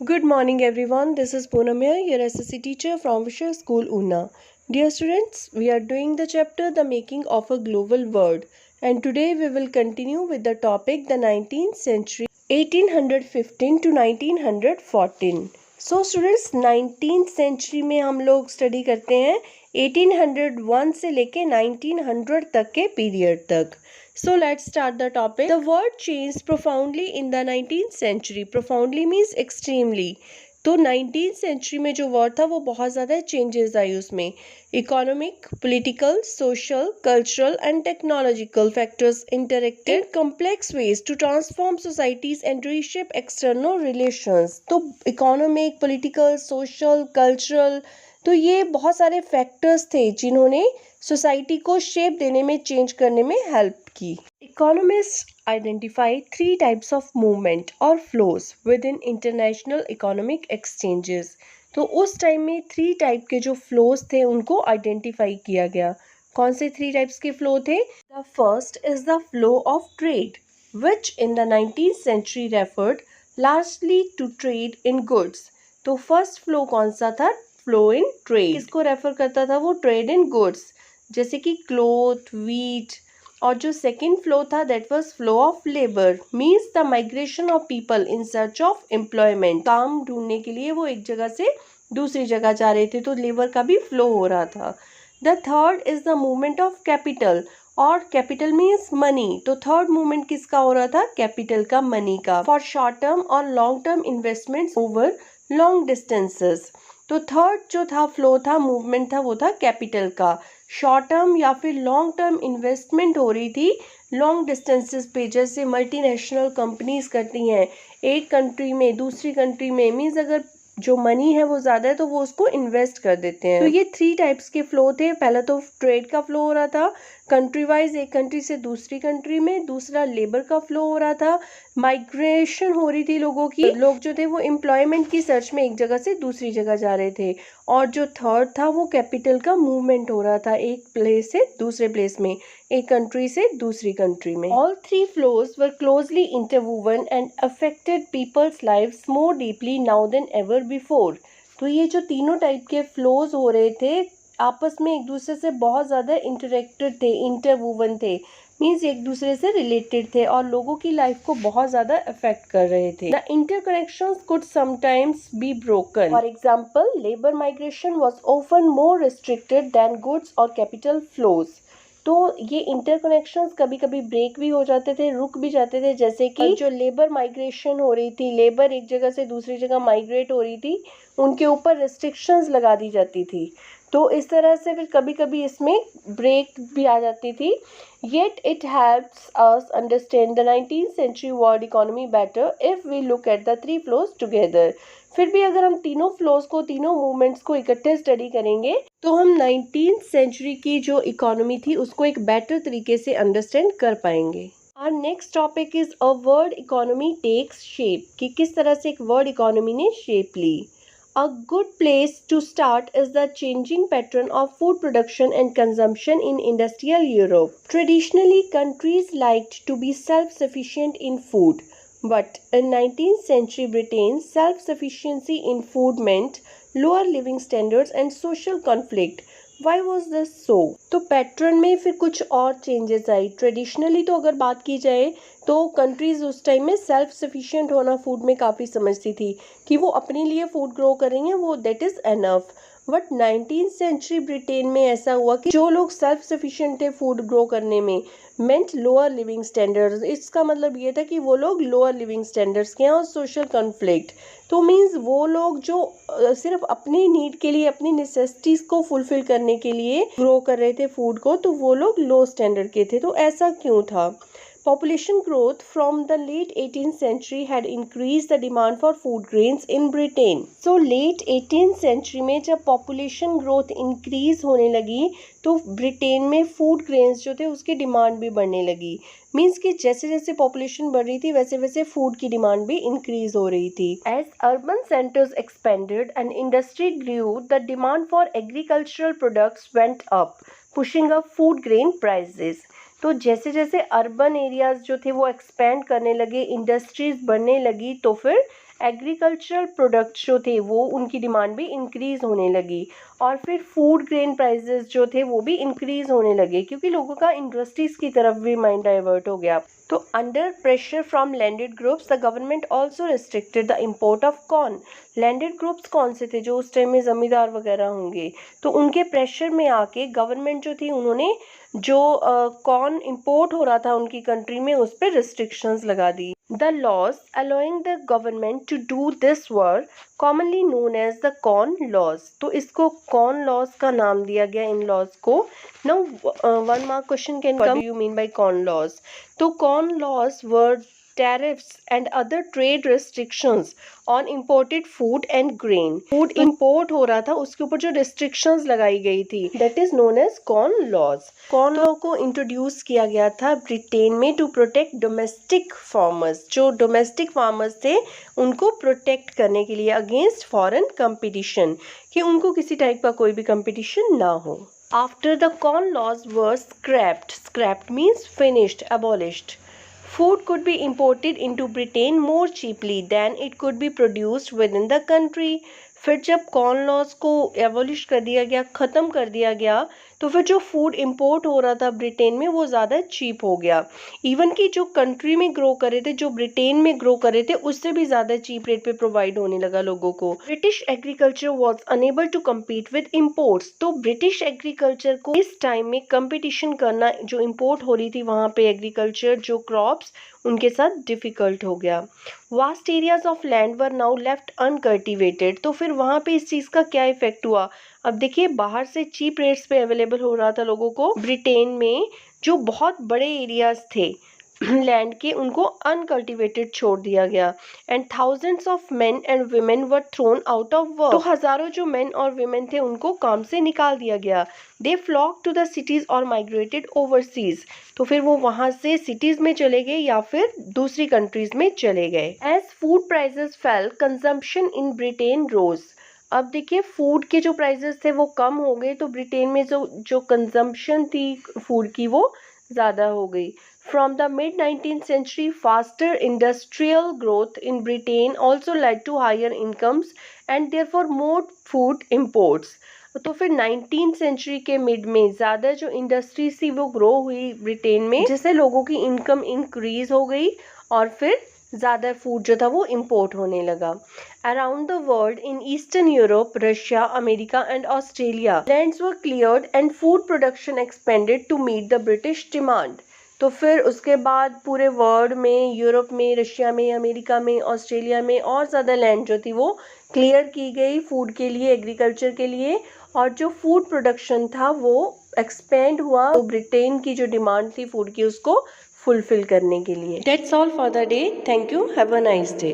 Good morning, everyone. This is Poonam here, your SSC teacher from Vishal School, Una. Dear students, we are doing the chapter The Making of a Global World, and today we will continue with the topic the 19th century, 1815 to 1914. So students, 19th century में हम लोग study करते हैं 1801 से लेके 1900 तक के period तक. So let's start the topic. The world changed profoundly in the 19th century. Profoundly means extremely. तो 19th century में जो वर्ड था वो बहुत ज़्यादा चेंजेस आई उसमें. Economic, political, social, cultural and technological factors interacted in complex ways to transform societies and reshape external relations. तो इकोनॉमिक, पॉलिटिकल, सोशल, कल्चरल, तो ये बहुत सारे फैक्टर्स थे जिन्होंने सोसाइटी को शेप देने में, चेंज करने में हेल्प की. Economists identify three types of movement or flows within international economic exchanges. तो उस टाइम में 3 टाइप के जो फ्लोज थे उनको आइडेंटिफाई किया गया. कौन से 3 टाइप्स के फ्लो थे? The first is the flow of trade which in the 19th century referred largely to trade in goods. तो फर्स्ट फ्लो कौन सा था? Flow in trade. किसको रेफर करता था वो? ट्रेड इन गुड्स, जैसे कि क्लोथ, व्हीट. और जो सेकेंड फ्लो था that was flow of labour, means the migration of people in search of employment. काम ढूंढने के लिए वो एक जगह से दूसरी जगह जा रहे थे, तो लेबर का भी फ्लो हो रहा था. The third is the movement of capital, और कैपिटल मीन्स मनी. तो थर्ड मूवमेंट किसका हो रहा था? कैपिटल का, मनी का, फॉर शॉर्ट टर्म और long term investments over long distances. तो थर्ड जो था फ्लो था, मूवमेंट था, वो था कैपिटल का. शॉर्ट टर्म या फिर लॉन्ग टर्म इन्वेस्टमेंट हो रही थी लॉन्ग डिस्टेंसेस पे, जैसे मल्टीनेशनल कंपनीज करती हैं एक कंट्री में दूसरी कंट्री में. मीन्स अगर जो मनी है वो ज़्यादा है तो वो उसको इन्वेस्ट कर देते हैं. तो ये 3 टाइप्स के फ्लो थे. पहला तो ट्रेड का फ्लो हो रहा था कंट्री वाइज, एक कंट्री से दूसरी कंट्री में. दूसरा लेबर का फ्लो हो रहा था, माइग्रेशन हो रही थी लोगों की. लोग जो थे वो एम्प्लॉयमेंट की सर्च में एक जगह से दूसरी जगह जा रहे थे. और जो थर्ड था वो कैपिटल का मूवमेंट हो रहा था एक प्लेस से दूसरे प्लेस में, एक कंट्री से दूसरी कंट्री में. All 3 flows were closely interwoven and affected people's lives more deeply now than ever before. तो ये जो तीनों टाइप के फ्लोज हो रहे थे आपस में एक दूसरे से बहुत ज़्यादा इंटरेक्टेड थे, इंटरवूवन थे, मीन्स एक दूसरे से रिलेटेड थे और लोगों की लाइफ को बहुत ज़्यादा अफेक्ट कर रहे थे. The interconnections could sometimes be broken. For example, labour migration was often more restricted than goods और कैपिटल फ्लोज. तो ये इंटरकनेक्शंस कभी कभी ब्रेक भी हो जाते थे, रुक भी जाते थे. जैसे कि जो लेबर माइग्रेशन हो रही थी, लेबर एक जगह से दूसरी जगह माइग्रेट हो रही थी, उनके ऊपर रिस्ट्रिक्शंस लगा दी जाती थी. तो इस तरह से फिर कभी कभी इसमें ब्रेक भी आ जाती थी. Yet it helps us understand the 19th century world economy better if we look at the 3 flows together. फिर भी अगर हम तीनों फ्लोज को, तीनों मूवमेंट्स को इकट्ठे स्टडी करेंगे तो हम 19th century की जो इकोनॉमी थी उसको एक बेटर तरीके से अंडरस्टैंड कर पाएंगे. Our next topic is a world economy takes shape, कि किस तरह से एक वर्ल्ड इकोनॉमी ने शेप ली. A good place to start is the changing pattern of food production and consumption in industrial Europe. Traditionally, countries liked to be self-sufficient in food, but in 19th century Britain, self-sufficiency in food meant lower living standards and social conflict. Why was this so? तो pattern में फिर कुछ और changes आई. Traditionally तो अगर बात की जाए तो कंट्रीज उस टाइम में सेल्फ सफिशिएंट होना फूड में काफ़ी समझती थी कि वो अपने लिए फूड ग्रो करेंगे, वो that is enough. But 19th century Britain में ऐसा हुआ कि जो लोग सेल्फ सफिशिएंट थे फूड ग्रो करने में, मेंट लोअर लिविंग स्टैंडर्ड्स. इसका मतलब ये था कि वो लोग लोअर लिविंग स्टैंडर्ड्स के हैं. और सोशल कॉन्फ्लिक्ट तो मीन्स वो लोग जो सिर्फ अपनी नीड के लिए, अपनी नेसेसिटीज़ को फुलफिल करने के लिए ग्रो कर रहे थे फूड को, तो वो लोग लो स्टैंडर्ड के थे. तो ऐसा क्यों था? Population growth from the late 18th century had increased the demand for food grains in Britain. So late 18th century में जब population growth increase होने लगी तो ब्रिटेन में food grains जो थे उसकी डिमांड भी बढ़ने लगी. मीन्स कि जैसे जैसे पॉपुलेशन बढ़ रही थी वैसे वैसे फूड की डिमांड भी इंक्रीज हो रही थी. As urban centres expanded and industry grew, the demand for agricultural products went up, pushing up food grain prices. तो जैसे जैसे अर्बन एरियाज जो थे वो एक्सपेंड करने लगे, इंडस्ट्रीज बढ़ने लगी, तो फिर एग्रीकल्चरल प्रोडक्ट्स जो थे वो उनकी डिमांड भी इंक्रीज होने लगी, और फिर फूड ग्रेन प्राइसेस जो थे वो भी इंक्रीज होने लगे क्योंकि लोगों का इंडस्ट्रीज की तरफ भी माइंड डाइवर्ट हो गया। तो under pressure from landed groups the government also restricted the import of corn. Landed groups कौन से थे? जो उस टाइम में जमींदार वगैरह होंगे, तो उनके प्रेशर में आके गवर्नमेंट जो थी उन्होंने जो कॉर्न इंपोर्ट हो रहा था उनकी कंट्री में उस पर रिस्ट्रिक्शंस लगा दी। The laws allowing the government to do this were commonly known as the corn laws. तो इसको कॉर्न लॉज का नाम दिया गया इन लॉज को। Now 1 mark question can come, what do you mean by corn laws? तो corn laws were tariffs and other trade restrictions on imported food and grain. Food import हो रहा था उसके ऊपर जो restrictions लगाई गई थी that is known as corn laws. Corn law को इंट्रोड्यूस किया गया था ब्रिटेन में टू प्रोटेक्ट डोमेस्टिक फार्मर्स। जो डोमेस्टिक फार्मर्स थे उनको प्रोटेक्ट करने के लिए अगेंस्ट फॉरेन कंपटीशन, कि उनको किसी टाइप का कोई भी कंपटीशन ना हो। After the corn laws were scrapped means finished, abolished, food could be imported into Britain more cheaply than it could be produced within the country. फिर जब कॉर्न लॉज को एबॉलिश कर दिया गया, ख़त्म कर दिया गया, तो फिर जो फूड इंपोर्ट हो रहा था ब्रिटेन में वो ज़्यादा चीप हो गया। इवन कि जो कंट्री में ग्रो कर रहे थे, जो ब्रिटेन में ग्रो कर रहे थे, उससे भी ज़्यादा चीप रेट पे प्रोवाइड होने लगा लोगों को। British agriculture was unable to compete with imports. तो ब्रिटिश एग्रीकल्चर को इस टाइम में कंपटीशन करना, जो इम्पोर्ट हो रही थी वहाँ पे एग्रीकल्चर जो क्रॉप्स, उनके साथ डिफ़िकल्ट हो गया। Vast areas of land were now left uncultivated. तो फिर वहाँ पे इस चीज़ का क्या इफेक्ट हुआ? अब देखिए, बाहर से चीप रेट्स पे अवेलेबल हो रहा था लोगों को, ब्रिटेन में जो बहुत बड़े एरियाज थे लैंड के, उनको अनकल्टिवेटेड छोड़ दिया गया। And thousands of main and women were thrown out of work. तो हजारों जो मेन और वुमेन थे उनको काम से निकाल दिया गया। दे फ्लॉक टू द सिटीज और माइग्रेटेड ओवरसीज। तो फिर वो वहां से सिटीज में चले गए या फिर दूसरी कंट्रीज में चले गए। As food prices fell consumption in Britain rose. अब देखिए, फूड के जो प्राइसेस थे वो कम हो गए, तो ब्रिटेन में जो कंजम्पशन थी फूड की वो ज़्यादा हो गई। From the mid-19th century, faster industrial growth in Britain also led to higher incomes and therefore more food imports. तो फिर 19th सेंचुरी के मिड में ज़्यादा जो इंडस्ट्रीज थी वो ग्रो हुई ब्रिटेन में, जिससे लोगों की इनकम इंक्रीज हो गई और फिर ज़्यादा फूड जो था वो इम्पोर्ट होने लगा। Around the world in eastern Europe, Russia, America and Australia, lands were cleared and food production expanded to meet the British demand. तो फिर उसके बाद पूरे वर्ल्ड में, यूरोप में, रशिया में, अमेरिका में, ऑस्ट्रेलिया में और ज़्यादा लैंड जो थी वो क्लियर की गई फूड के लिए, एग्रीकल्चर के लिए, और जो फूड प्रोडक्शन था वो एक्सपेंड हुआ, तो ब्रिटेन की जो डिमांड थी फूड की उसको फुलफिल करने के लिए। That's all for the day. Thank you. Have a nice day.